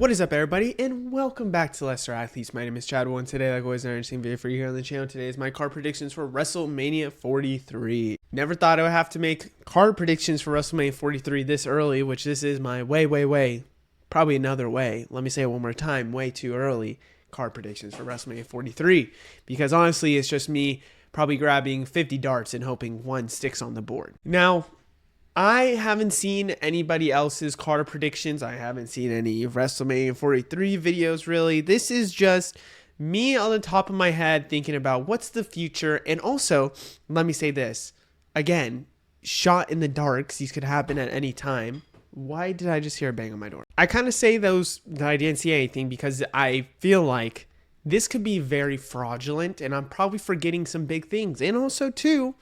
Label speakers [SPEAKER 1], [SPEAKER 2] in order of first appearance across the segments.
[SPEAKER 1] What is up, everybody, and welcome back to Lesser Athletes. My name is Chadwell, and today, like always, an interesting video for you here on the channel. Today is my card predictions for WrestleMania 43. Never thought I would have to make card predictions for WrestleMania 43 this early, which this is my probably another way. Let me say it one more time, way too early card predictions for WrestleMania 43. Because honestly, it's just me probably grabbing 50 darts and hoping one sticks on the board. Now, I haven't seen anybody else's card predictions. I haven't seen any WrestleMania 43 videos, really. This is just me on the top of my head thinking about what's the future. And also, let me say this. Again, shot in the dark. These could happen at any time. Why did I just hear a bang on my door? I kind of say those that I didn't see anything because I feel like this could be very fraudulent. And I'm probably forgetting some big things. And also, too,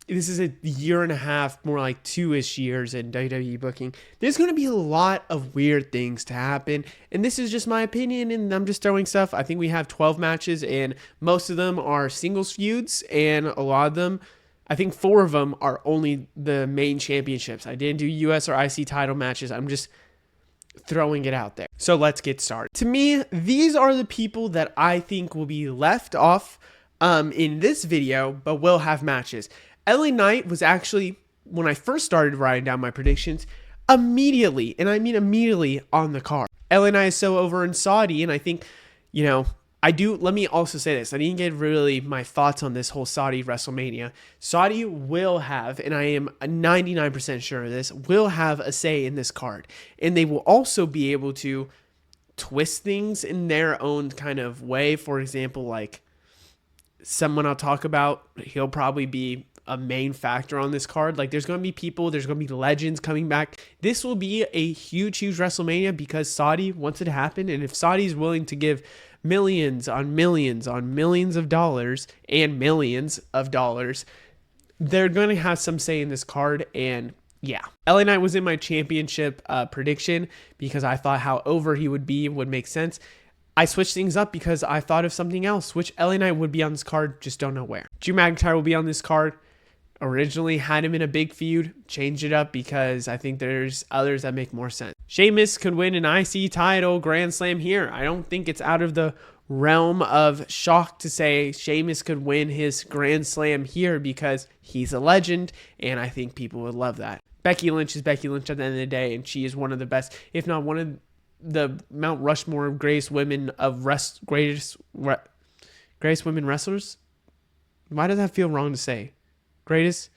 [SPEAKER 1] this is a year and a half, more like 2-ish years in WWE booking. There's going to be a lot of weird things to happen. And this is just my opinion, and I'm just throwing stuff. I think we have 12 matches, and most of them are singles feuds. And a lot of them, I think 4 of them are only the main championships. I didn't do US or IC title matches. I'm just throwing it out there. So let's get started. To me, these are the people that I think will be left off in this video, but will have matches. LA Knight was actually, when I first started writing down my predictions, immediately, and I mean immediately, on the card. LA Knight is so over in Saudi, and I think, let me also say this. I didn't get really my thoughts on this whole Saudi WrestleMania. Saudi will have, and I am 99% sure of this, will have a say in this card. And they will also be able to twist things in their own kind of way. For example, like someone I'll talk about, he'll probably be a main factor on this card. Like, there's going to be people, there's going to be legends coming back. This will be a huge WrestleMania because Saudi wants it to happen. And if Saudi is willing to give millions on millions on millions of dollars and millions of dollars, they're going to have some say in this card. And yeah, LA Knight was in my championship prediction because I thought how over he would be would make sense. I switched things up because I thought of something else, which LA Knight would be on this card, just don't know where. Drew McIntyre will be on this card. Originally had him in a big feud, changed it up because I think there's others that make more sense. Sheamus could win an IC title Grand Slam here. I don't think it's out of the realm of shock to say Sheamus could win his Grand Slam here because he's a legend, and I think people would love that. Becky Lynch is Becky Lynch at the end of the day, and she is one of the best, if not one of the Mount Rushmore of greatest women greatest women wrestlers. Why does that feel wrong to say? Greatest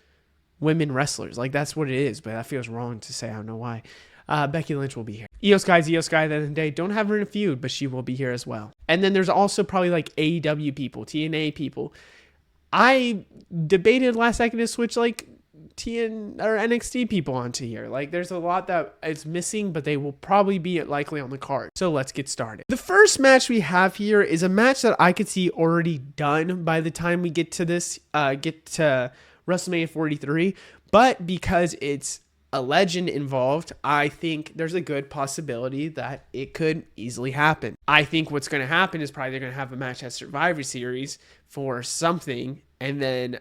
[SPEAKER 1] women wrestlers. Like, that's what it is, but that feels wrong to say. I don't know why. Becky Lynch will be here. Io Sky at the end of the day. Don't have her in a feud, but she will be here as well. And then there's also probably like AEW people, TNA people. I debated last second to switch like NXT people onto here. Like, there's a lot that is missing, but they will probably be likely on the card. So let's get started. The first match we have here is a match that I could see already done by the time we get to this, WrestleMania 43, but because it's a legend involved, I think there's a good possibility that it could easily happen. I think what's going to happen is probably they're going to have a match at Survivor Series for something, and then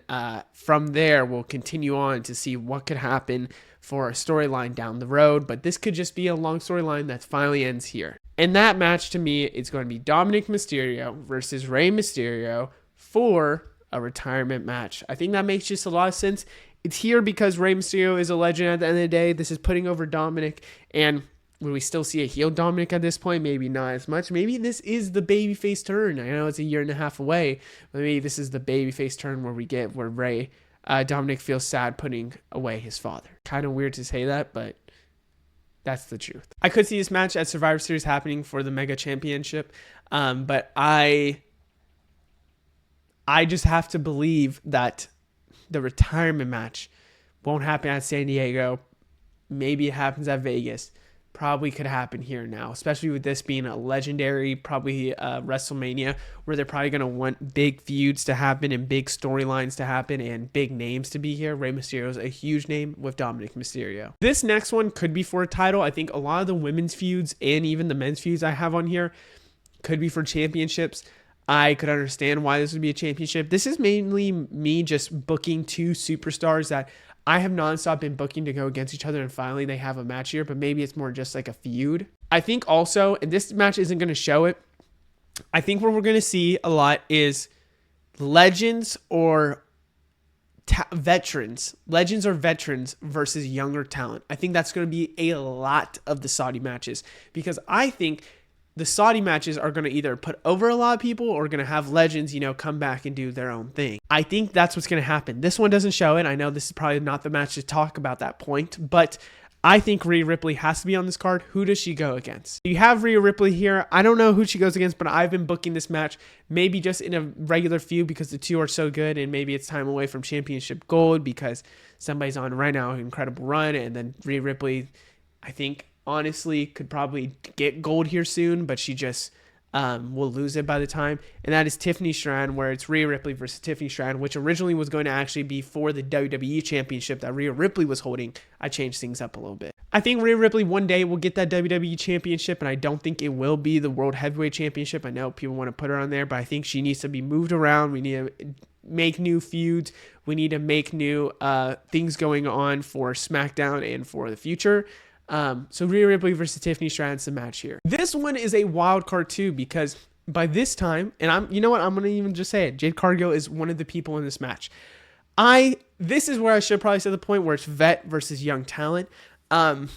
[SPEAKER 1] from there we'll continue on to see what could happen for a storyline down the road, but this could just be a long storyline that finally ends here. And that match, to me, is going to be Dominic Mysterio versus Rey Mysterio for a retirement match. I think that makes just a lot of sense. It's here because Rey Mysterio is a legend at the end of the day. This is putting over Dominic, and would we still see a heel Dominic at this point? Maybe not as much. Maybe this is the babyface turn. I know it's a year and a half away, but maybe this is the babyface turn where Dominic feels sad putting away his father. Kind of weird to say that, but that's the truth. I could see this match at Survivor Series happening for the Mega Championship, but I just have to believe that the retirement match won't happen at San Diego. Maybe it happens at Vegas. Probably could happen here now, especially with this being a legendary, probably WrestleMania, where they're probably going to want big feuds to happen and big storylines to happen and big names to be here. Rey Mysterio is a huge name with Dominic Mysterio. This next one could be for a title. I think a lot of the women's feuds and even the men's feuds I have on here could be for championships. I could understand why this would be a championship. This is mainly me just booking 2 superstars that I have nonstop been booking to go against each other, and finally they have a match here, but maybe it's more just like a feud. I think also, and this match isn't going to show it, I think what we're going to see a lot is legends or veterans versus younger talent. I think that's going to be a lot of the Saudi matches, because I think the Saudi matches are going to either put over a lot of people or going to have legends, come back and do their own thing. I think that's what's going to happen. This one doesn't show it. I know this is probably not the match to talk about that point, but I think Rhea Ripley has to be on this card. Who does she go against? You have Rhea Ripley here. I don't know who she goes against, but I've been booking this match maybe just in a regular feud because the two are so good, and maybe it's time away from championship gold because somebody's on right now an incredible run, and then Rhea Ripley, I think, honestly, could probably get gold here soon, but she just will lose it by the time. And that is Tiffany Stratton, where it's Rhea Ripley versus Tiffany Stratton, which originally was going to actually be for the WWE Championship that Rhea Ripley was holding. I changed things up a little bit. I think Rhea Ripley one day will get that WWE Championship, and I don't think it will be the World Heavyweight Championship. I know people want to put her on there, but I think she needs to be moved around. We need to make new feuds. We need to make new things going on for SmackDown and for the future. So Rhea Ripley versus Tiffany Stratton's the match here. This one is a wild card too, because by this time, and you know what, I'm going to even just say it, Jade Cargill is one of the people in this match. This is where I should probably say the point where it's vet versus young talent. I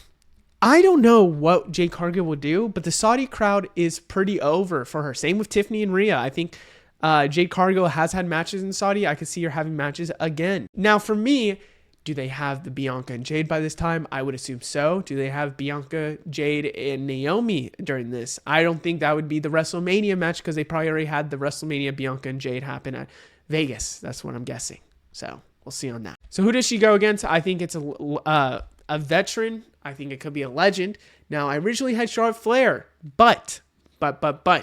[SPEAKER 1] don't know what Jade Cargill will do, but the Saudi crowd is pretty over for her. Same with Tiffany and Rhea. I think Jade Cargill has had matches in Saudi. I could see her having matches again. Now for me, do they have the Bianca and Jade by this time? I would assume so. Do they have Bianca, Jade, and Naomi during this? I don't think that would be the WrestleMania match because they probably already had the WrestleMania Bianca and Jade happen at Vegas. That's what I'm guessing. So we'll see on that. So who does she go against? I think it's a veteran. I think it could be a legend. Now, I originally had Charlotte Flair, but I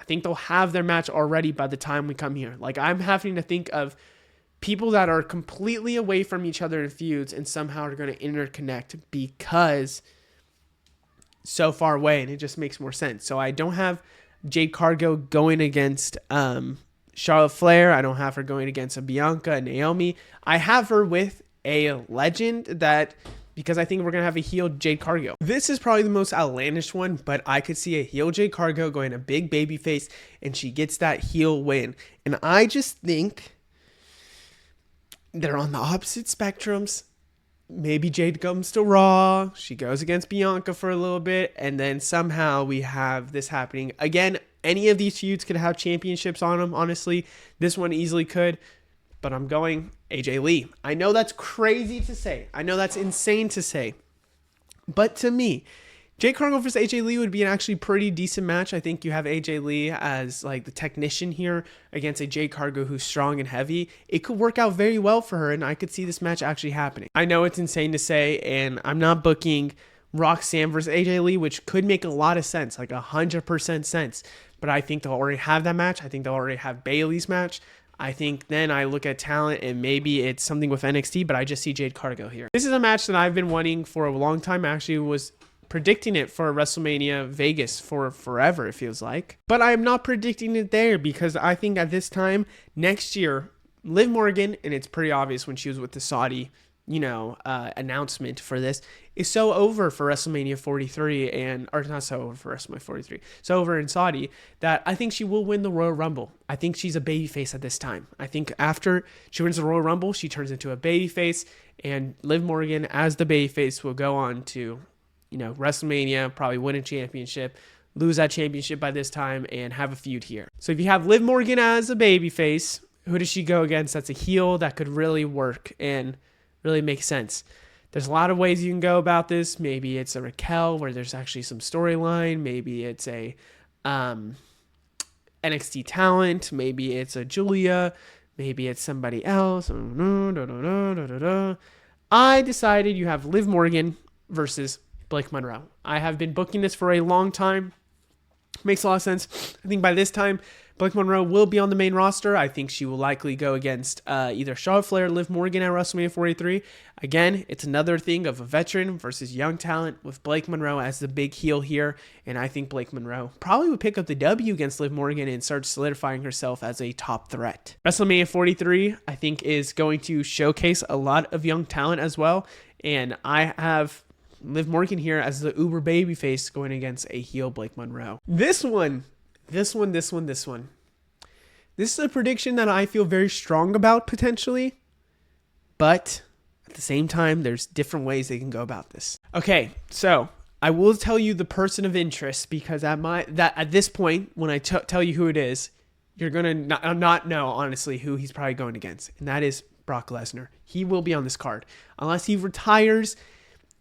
[SPEAKER 1] think they'll have their match already by the time we come here. Like, I'm having to think of people that are completely away from each other in feuds and somehow are going to interconnect because so far away, and it just makes more sense. So I don't have Jade Cargill going against Charlotte Flair. I don't have her going against a Bianca and Naomi. I have her with a legend that, because I think we're going to have a heel Jade Cargill. This is probably the most outlandish one, but I could see a heel Jade Cargill going a big baby face and she gets that heel win. And I just think they're on the opposite spectrums. Maybe Jade comes to Raw. She goes against Bianca for a little bit. And then somehow we have this happening. Again, any of these feuds could have championships on them, honestly. This one easily could. But I'm going AJ Lee. I know that's crazy to say. I know that's insane to say. But to me, Jade Cargill versus AJ Lee would be an actually pretty decent match. I think you have AJ Lee as like the technician here against a Jade Cargill who's strong and heavy. It could work out very well for her, and I could see this match actually happening. I know it's insane to say, and I'm not booking Roxanne versus AJ Lee, which could make a lot of sense, like 100% sense. But I think they'll already have that match. I think they'll already have Bayley's match. I think then I look at talent and maybe it's something with NXT, but I just see Jade Cargill here. This is a match that I've been wanting for a long time. I actually was predicting it for WrestleMania Vegas for forever, it feels like. But I am not predicting it there because I think at this time next year, Liv Morgan, and it's pretty obvious when she was with the Saudi, announcement for this, is so over for WrestleMania 43 or not so over for WrestleMania 43, so over in Saudi that I think she will win the Royal Rumble. I think she's a babyface at this time. I think after she wins the Royal Rumble, she turns into a babyface, and Liv Morgan as the babyface will go on to WrestleMania, probably win a championship, lose that championship by this time, and have a feud here. So if you have Liv Morgan as a babyface, who does she go against that's a heel that could really work and really make sense? There's a lot of ways you can go about this. Maybe it's a Raquel where there's actually some storyline. Maybe it's a NXT talent. Maybe it's a Julia. Maybe it's somebody else. I decided you have Liv Morgan versus Blake Monroe. I have been booking this for a long time. Makes a lot of sense. I think by this time, Blake Monroe will be on the main roster. I think she will likely go against either Charlotte Flair or Liv Morgan at WrestleMania 43. Again, it's another thing of a veteran versus young talent with Blake Monroe as the big heel here. And I think Blake Monroe probably would pick up the W against Liv Morgan and start solidifying herself as a top threat. WrestleMania 43, I think, is going to showcase a lot of young talent as well. And I have Liv Morgan here as the uber babyface going against a heel Blake Monroe. This is a prediction that I feel very strong about potentially, but at the same time, there's different ways they can go about this. Okay, so I will tell you the person of interest because at this point, when I tell you who it is, you're gonna not know honestly who he's probably going against, and that is Brock Lesnar. He will be on this card unless he retires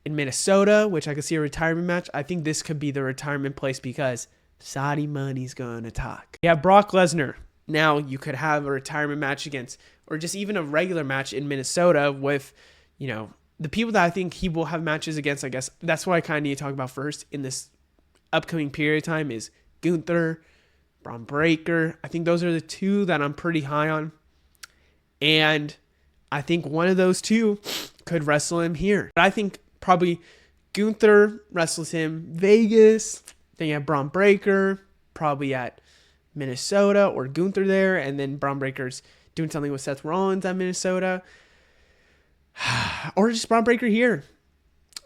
[SPEAKER 1] in Minnesota, which I could see a retirement match. I think this could be the retirement place because Saudi money's gonna talk. You have Brock Lesnar. Now you could have a retirement match against, or just even a regular match in Minnesota with, the people that I think he will have matches against. I guess that's what I kind of need to talk about first in this upcoming period of time is Gunther, Braun Breaker. I think those are the two that I'm pretty high on. And I think one of those two could wrestle him here. But I think probably Gunther wrestles him Vegas. Then you have Braun Breaker probably at Minnesota or Gunther there. And then Braun Breaker's doing something with Seth Rollins at Minnesota. Or just Braun Breaker here.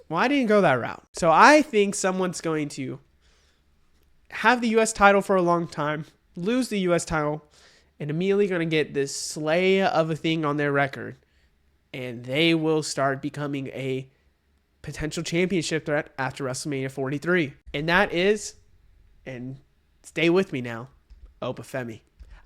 [SPEAKER 1] Well, I didn't go that route. So I think someone's going to have the U.S. title for a long time, lose the U.S. title, and immediately going to get this slay of a thing on their record. And they will start becoming a potential championship threat after WrestleMania 43. And that is, and stay with me now, Obafemi.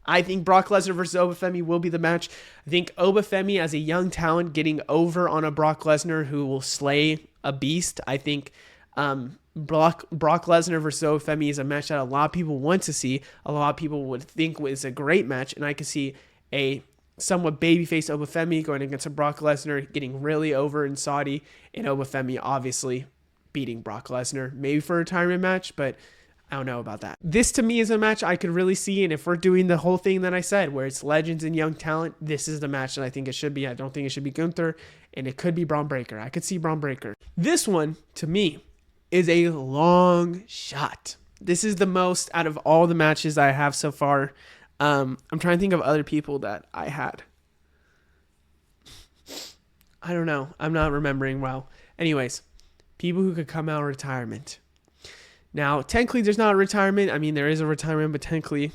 [SPEAKER 1] I think Brock Lesnar versus Obafemi will be the match. I think Obafemi as a young talent getting over on a Brock Lesnar who will slay a beast. I think Brock Lesnar versus Obafemi is a match that a lot of people want to see. A lot of people would think was a great match. And I could see a somewhat babyface Obafemi going against a Brock Lesnar, getting really over in Saudi, and Obafemi obviously beating Brock Lesnar, maybe for a retirement match, but I don't know about that. This to me is a match I could really see, and if we're doing the whole thing that I said, where it's legends and young talent, this is the match that I think it should be. I don't think it should be Gunther, and it could be Braun Breaker. I could see Braun Breaker. This one, to me, is a long shot. This is the most out of all the matches I have so far. I'm trying to think of other people that I had. I don't know. I'm not remembering well. Anyways, people who could come out of retirement. Now, technically, there's not a retirement. I mean, there is a retirement, but technically,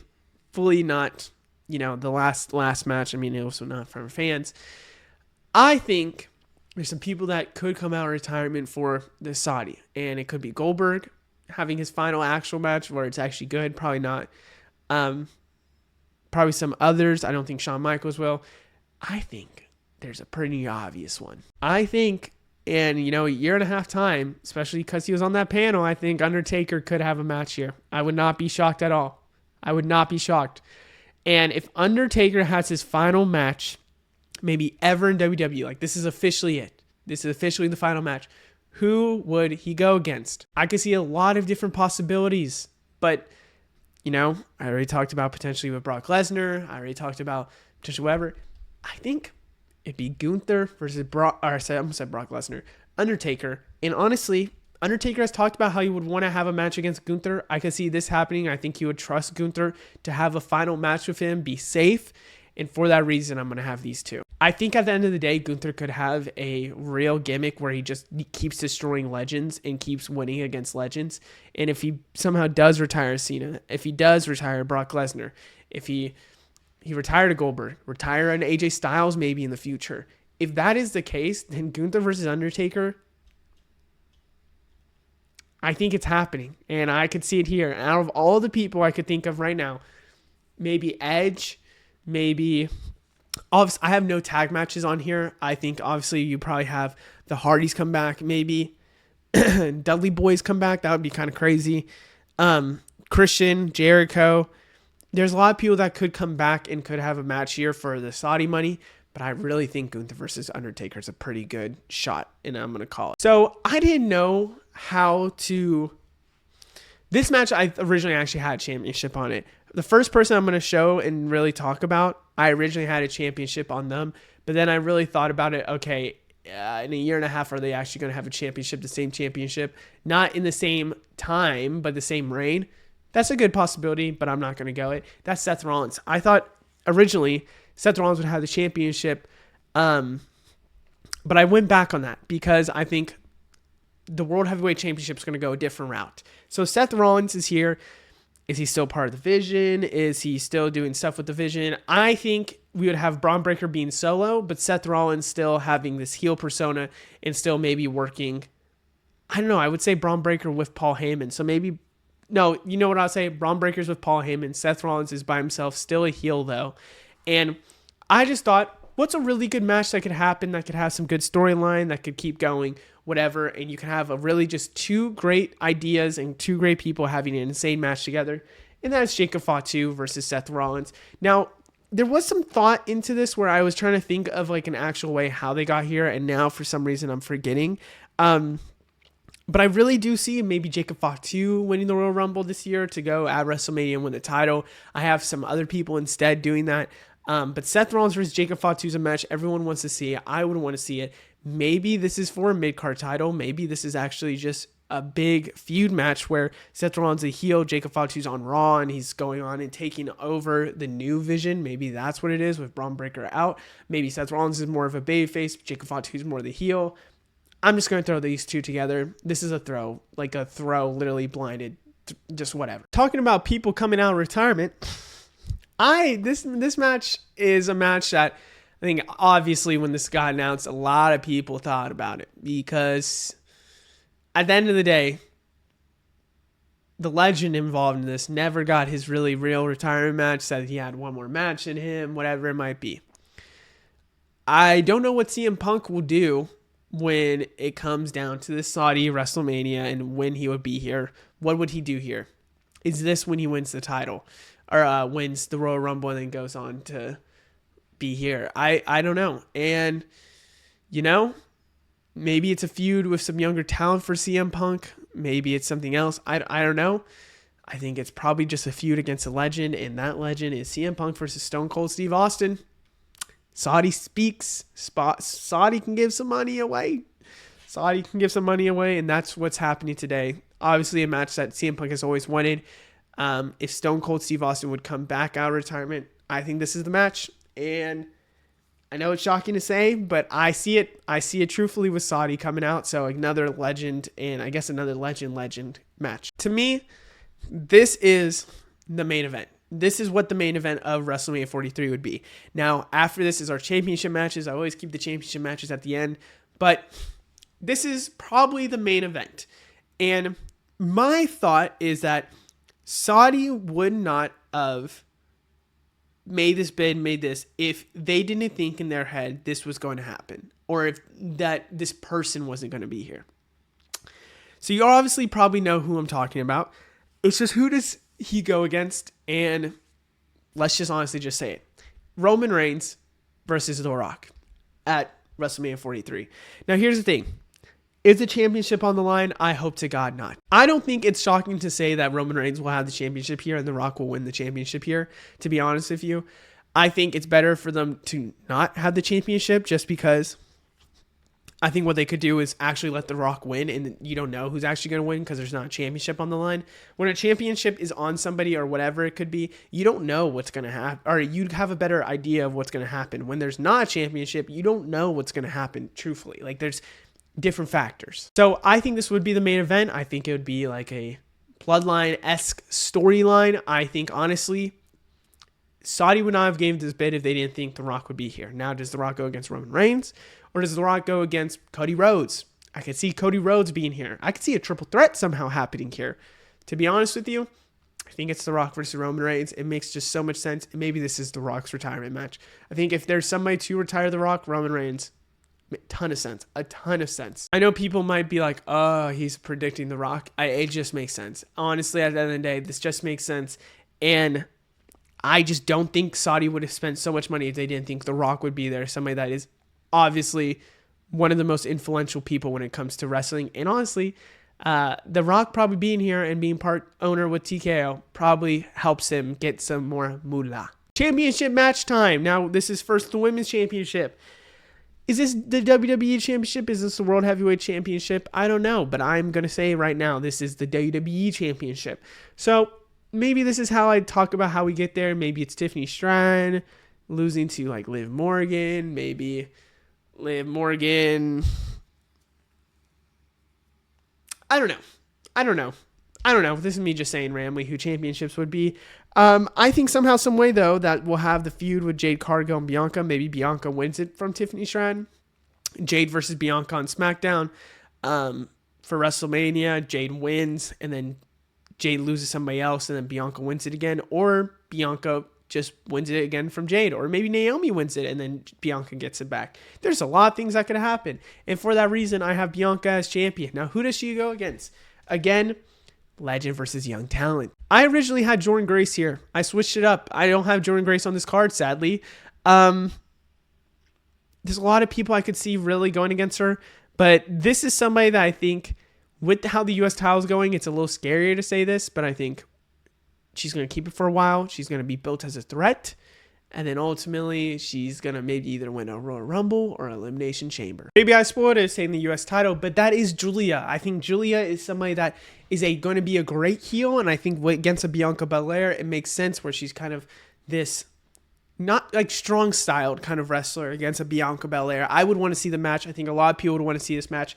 [SPEAKER 1] fully not, the last match. I mean, also not from fans. I think there's some people that could come out of retirement for the Saudi, and it could be Goldberg having his final actual match where it's actually good. Probably not. Probably some others. I don't think Shawn Michaels will. I think there's a pretty obvious one. I think, and a year and a half time, especially because he was on that panel, I think Undertaker could have a match here. I would not be shocked at all. I would not be shocked. And if Undertaker has his final match, maybe ever in WWE, like this is officially it. This is officially the final match. Who would he go against? I could see a lot of different possibilities, but I already talked about potentially with Brock Lesnar. I already talked about potentially whatever. I think it'd be Gunther versus Brock Lesnar, Undertaker. And honestly, Undertaker has talked about how he would want to have a match against Gunther. I could see this happening. I think he would trust Gunther to have a final match with him, be safe. And for that reason, I'm going to have these two. I think at the end of the day, Gunther could have a real gimmick where he just keeps destroying legends and keeps winning against legends. And if he somehow does retire Cena, if he does retire Brock Lesnar, if he retired a Goldberg, retire an AJ Styles maybe in the future. If that is the case, then Gunther versus Undertaker, I think it's happening. And I could see it here. Out of all the people I could think of right now, maybe Edge, maybe... Obviously, I have no tag matches on here. I think obviously you probably have the Hardys come back, maybe Dudley Boys come back. That would be kind of crazy. Christian, Jericho. There's a lot of people that could come back and could have a match here for the Saudi money, but I really think Gunther versus Undertaker is a pretty good shot, and I'm going to call it. So I didn't know how to... This match, I originally actually had a championship on it. The first person I'm going to show and really talk about, I originally had a championship on them, but then I really thought about it. Okay, in a year and a half, are they actually going to have a championship, the same championship? Not in the same time, but the same reign. That's a good possibility, but I'm not going to go it. That's Seth Rollins. I thought originally Seth Rollins would have the championship, but I went back on that because I think the World Heavyweight Championship is going to go a different route. So Seth Rollins is here. Is he still part of the Vision? Is he still doing stuff with the Vision? I think we would have Braun Breaker being solo, but Seth Rollins still having this heel persona and still maybe working. I don't know. I would say Braun Breaker with Paul Heyman. So maybe, no, you know what I'll say? Braun Breaker's with Paul Heyman. Seth Rollins is by himself, still a heel though. And I just thought, what's a really good match that could happen, that could have some good storyline, that could keep going, whatever, and you can have a really just two great ideas and two great people having an insane match together, and that's Jacob Fatu versus Seth Rollins. Now, there was some thought into this where I was trying to think of like an actual way how they got here, and now for some reason I'm forgetting. But I really do see maybe Jacob Fatu winning the Royal Rumble this year to go at WrestleMania and win the title. I have some other people instead doing that. But Seth Rollins versus Jacob Fatu is a match everyone wants to see. I would want to see it. Maybe this is for a mid-card title. Maybe this is actually just a big feud match where Seth Rollins is a heel, Jacob Fatu's on Raw, and he's going on and taking over the new Vision. Maybe that's what it is with Braun Breaker out. Maybe Seth Rollins is more of a babyface, Jacob Fatu's more the heel. I'm just going to throw these two together. This is a throw, literally blinded, just whatever. Talking about people coming out of retirement, this match is a match that I think obviously when this got announced, a lot of people thought about it because at the end of the day, the legend involved in this never got his really real retirement match, said he had one more match in him, whatever it might be. I don't know what CM Punk will do when it comes down to the Saudi WrestleMania and when he would be here. What would he do here? Is this when he wins the title or wins the Royal Rumble and then goes on to be here? I don't know. And, maybe it's a feud with some younger talent for CM Punk. Maybe it's something else. I don't know. I think it's probably just a feud against a legend, and that legend is CM Punk versus Stone Cold Steve Austin. Saudi speaks. Saudi can give some money away. And that's what's happening today. Obviously, a match that CM Punk has always wanted. If Stone Cold Steve Austin would come back out of retirement, I think this is the match. And I know it's shocking to say, but I see it truthfully with Saudi coming out. So another legend, and I guess another legend match. To me, this is the main event. This is what the main event of WrestleMania 43 would be. Now, after this is our championship matches. I always keep the championship matches at the end, but this is probably the main event. And my thought is that Saudi would not have made this if they didn't think in their head this was going to happen, or if that this person wasn't going to be here. So you obviously probably know who I'm talking about. It's just, who does he go against? And let's just honestly just say it. Roman Reigns versus The Rock at WrestleMania 43. Now here's the thing. Is the championship on the line? I hope to God not. I don't think it's shocking to say that Roman Reigns will have the championship here and The Rock will win the championship here, to be honest with you. I think it's better for them to not have the championship, just because I think what they could do is actually let The Rock win, and you don't know who's actually going to win because there's not a championship on the line. When a championship is on somebody or whatever it could be, you don't know what's going to happen, or you'd have a better idea of what's going to happen. When there's not a championship, you don't know what's going to happen, truthfully. Like, there's different factors. So I think this would be the main event. I think it would be like a Bloodline-esque storyline. I think, honestly, Saudi would not have gave this bid if they didn't think The Rock would be here. Now, does The Rock go against Roman Reigns, or does The Rock go against Cody Rhodes? I could see Cody Rhodes being here. I could see a triple threat somehow happening here. To be honest with you, I think it's The Rock versus Roman Reigns. It makes just so much sense. And maybe this is The Rock's retirement match. I think if there's somebody to retire The Rock, Roman Reigns. A ton of sense. I know people might be like, oh, he's predicting The Rock. It just makes sense. Honestly, at the end of the day, this just makes sense. And I just don't think Saudi would have spent so much money if they didn't think The Rock would be there. Somebody that is obviously one of the most influential people when it comes to wrestling. And honestly, The Rock probably being here and being part owner with TKO probably helps him get some more moolah. Championship match time. Now, this is first the Women's Championship. Is this the WWE Championship? Is this the World Heavyweight Championship? I don't know, but I'm going to say right now, this is the WWE Championship. So maybe this is how I talk about how we get there. Maybe it's Tiffany Stratton losing to like Liv Morgan. Maybe Liv Morgan. I don't know. This is me just saying randomly who championships would be. I think somehow, some way, though, that we'll have the feud with Jade Cargill and Bianca. Maybe Bianca wins it from Tiffany Stratton. Jade versus Bianca on SmackDown. For WrestleMania, Jade wins, and then Jade loses somebody else, and then Bianca wins it again. Or Bianca just wins it again from Jade. Or maybe Naomi wins it, and then Bianca gets it back. There's a lot of things that could happen. And for that reason, I have Bianca as champion. Now, who does she go against? Again, legend versus young talent. I originally had Jordynne Grace here. I switched it up. I don't have Jordynne Grace on this card, sadly. There's a lot of people I could see really going against her, but this is somebody that I think, with how the U.S. title is going, it's a little scarier to say this, but I think she's going to keep it for a while. She's going to be built as a threat. And then ultimately, she's going to maybe either win a Royal Rumble or Elimination Chamber. Maybe I spoiled it saying the U.S. title, but that is Julia. I think Julia is somebody that is going to be a great heel. And I think against a Bianca Belair, it makes sense where she's kind of this not like strong-styled kind of wrestler against a Bianca Belair. I would want to see the match. I think a lot of people would want to see this match.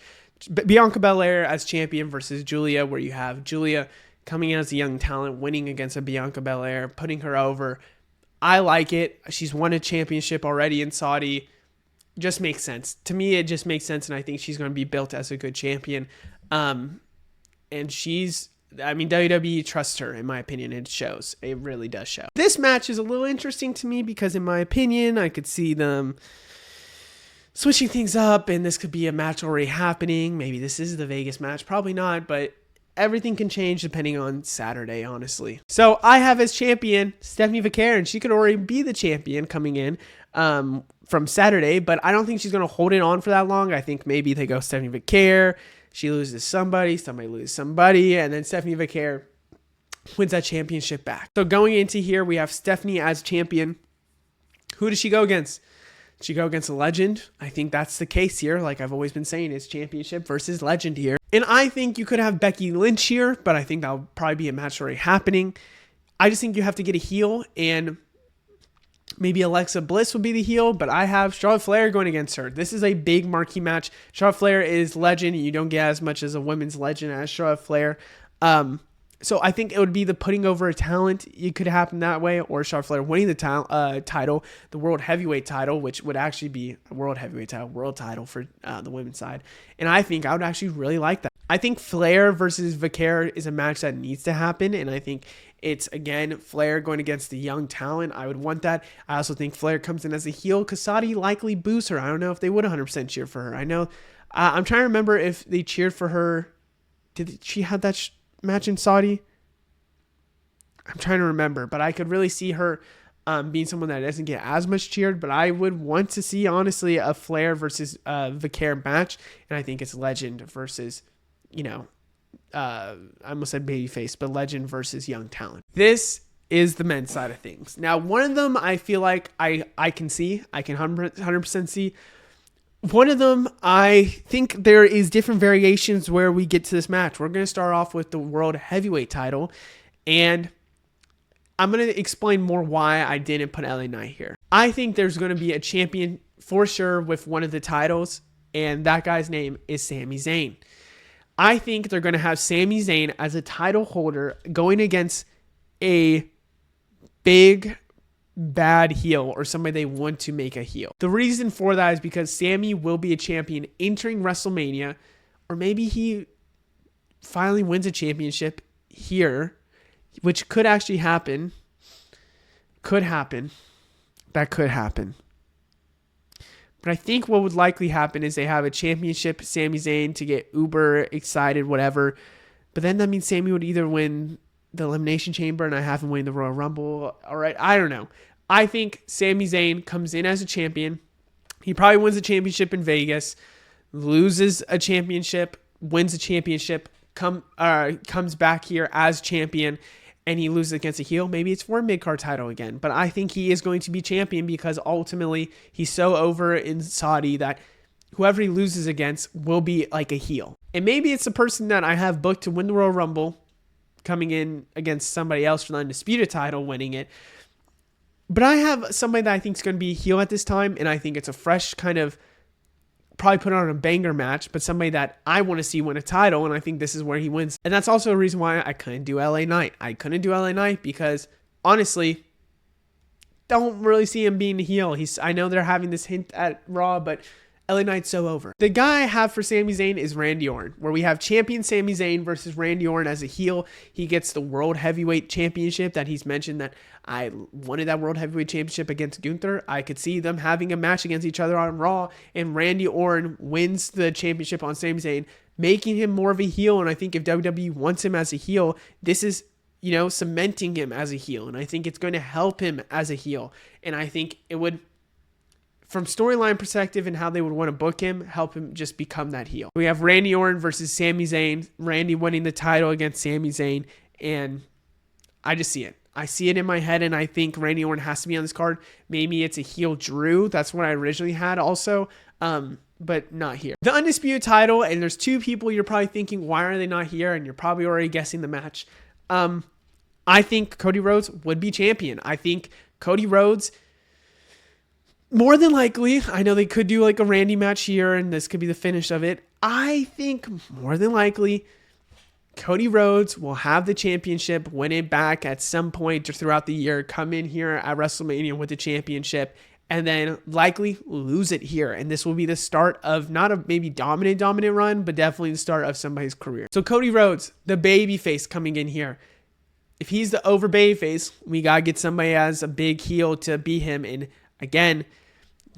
[SPEAKER 1] Bianca Belair as champion versus Julia, where you have Julia coming in as a young talent, winning against a Bianca Belair, putting her over. I like it. She's won a championship already in Saudi. Just makes sense. To me, it just makes sense, and I think she's going to be built as a good champion. And WWE trusts her, in my opinion. It shows. It really does show. This match is a little interesting to me because, in my opinion, I could see them switching things up, and this could be a match already happening. Maybe this is the Vegas match. Probably not, but everything can change depending on Saturday, honestly. So I have as champion Stephanie Vaquer, and she could already be the champion coming in from Saturday, but I don't think she's going to hold it on for that long. I think maybe they go Stephanie Vaquer, she loses somebody loses somebody, and then Stephanie Vaquer wins that championship back. So going into here, we have Stephanie as champion. Who does she go against? She go against a legend. I think that's the case here. Like I've always been saying, it's championship versus legend here. And I think you could have Becky Lynch here, but I think that'll probably be a match already happening. I just think you have to get a heel, and maybe Alexa Bliss would be the heel, but I have Charlotte Flair going against her. This is a big marquee match. Charlotte Flair is legend. You don't get as much as a women's legend as Charlotte Flair. So I think it would be the putting over a talent. It could happen that way, or Charlotte Flair winning the title, the World Heavyweight title, which would actually be a World Heavyweight title, world title for the women's side. And I think I would actually really like that. I think Flair versus Vaquer is a match that needs to happen, and I think it's, again, Flair going against the young talent. I would want that. I also think Flair comes in as a heel because Saudi likely boos her. I don't know if they would 100% cheer for her. I know. I'm trying to remember if they cheered for her. Did she have that match in Saudi? I'm trying to remember, but I could really see her being someone that doesn't get as much cheered, but I would want to see, honestly, a Flair versus Vaquer match, and I think it's legend versus, I almost said babyface, but legend versus young talent. This is the men's side of things. Now, one of them I feel like I can 100% see. One of them, I think there is different variations where we get to this match. We're going to start off with the World Heavyweight title, and I'm going to explain more why I didn't put LA Knight here. I think there's going to be a champion for sure with one of the titles, and that guy's name is Sami Zayn. I think they're going to have Sami Zayn as a title holder going against a big bad heel or somebody they want to make a heel. The reason for that is because Sami will be a champion entering WrestleMania, or maybe he finally wins a championship here, which could actually happen. That could happen. But I think what would likely happen is they have a championship, Sami Zayn, to get uber excited, whatever. But then that means Sami would either win the Elimination Chamber and I have him win the Royal Rumble. All right, I don't know. I think Sami Zayn comes in as a champion. He probably wins a championship in Vegas, loses a championship, wins a championship comes back here as champion and he loses against a heel, maybe it's for a mid-card title again. But I think he is going to be champion because ultimately he's so over in Saudi that whoever he loses against will be like a heel. And maybe it's the person that I have booked to win the Royal Rumble coming in against somebody else for the Undisputed title, winning it. But I have somebody that I think is going to be a heel at this time, and I think it's a fresh kind of, probably put on a banger match, but somebody that I want to see win a title, and I think this is where he wins. And that's also a reason why I couldn't do LA Knight. I couldn't do LA Knight because, honestly, don't really see him being a heel. I know they're having this hint at Raw, but LA Knight's so over. The guy I have for Sami Zayn is Randy Orton, where we have champion Sami Zayn versus Randy Orton as a heel. He gets the World Heavyweight Championship that he's mentioned that I wanted that World Heavyweight Championship against Gunther. I could see them having a match against each other on Raw, and Randy Orton wins the championship on Sami Zayn, making him more of a heel. And I think if WWE wants him as a heel, this is, cementing him as a heel. And I think it's going to help him as a heel. And I think it would, from storyline perspective and how they would want to book him, help him just become that heel. We have Randy Orton versus Sami Zayn, Randy winning the title against Sami Zayn, and I just see it. I see it in my head, and I think Randy Orton has to be on this card. Maybe it's a heel Drew. That's what I originally had also, but not here. The Undisputed title, and there's two people you're probably thinking, why are they not here? And you're probably already guessing the match. I think Cody Rhodes would be champion. I think Cody Rhodes, more than likely, I know they could do like a Randy match here, and this could be the finish of it. I think more than likely, Cody Rhodes will have the championship, win it back at some point or throughout the year, come in here at WrestleMania with the championship, and then likely lose it here. And this will be the start of not a maybe dominant run, but definitely the start of somebody's career. So Cody Rhodes, the babyface coming in here. If he's the over babyface, we got to get somebody as a big heel to beat him. And again,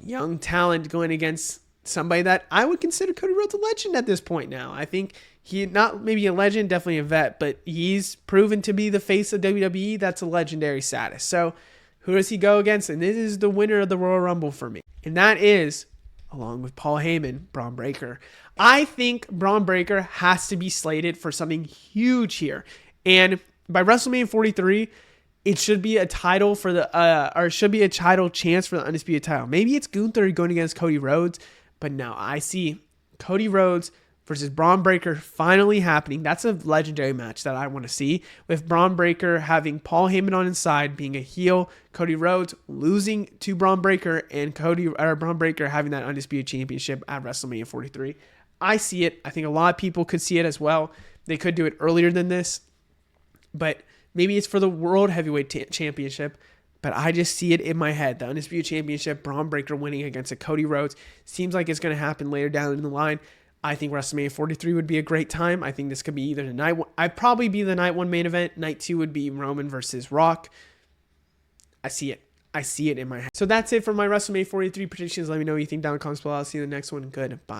[SPEAKER 1] young talent going against somebody that I would consider Cody Rhodes a legend at this point now. I think he, not maybe a legend, definitely a vet, but he's proven to be the face of WWE. That's a legendary status. So who does he go against? And this is the winner of the Royal Rumble for me. And that is, along with Paul Heyman, Braun Breaker. I think Braun Breaker has to be slated for something huge here. And by WrestleMania 43, it should be a title for the, or it should be a title chance for the Undisputed title. Maybe it's Gunther going against Cody Rhodes, but no, I see Cody Rhodes versus Braun Breaker finally happening. That's a legendary match that I want to see, with Braun Breaker having Paul Heyman on his side, being a heel, Cody Rhodes losing to Braun Breaker, and Braun Breaker having that Undisputed Championship at WrestleMania 43. I see it. I think a lot of people could see it as well. They could do it earlier than this, but maybe it's for the World Heavyweight Championship. But I just see it in my head. The Undisputed Championship, Braun Breaker winning against a Cody Rhodes. Seems like it's going to happen later down in the line. I think WrestleMania 43 would be a great time. I think this could be either the night one. I'd probably be the night one main event. Night two would be Roman versus Rock. I see it. I see it in my head. So that's it for my WrestleMania 43 predictions. Let me know what you think down in the comments below. I'll see you in the next one. Goodbye.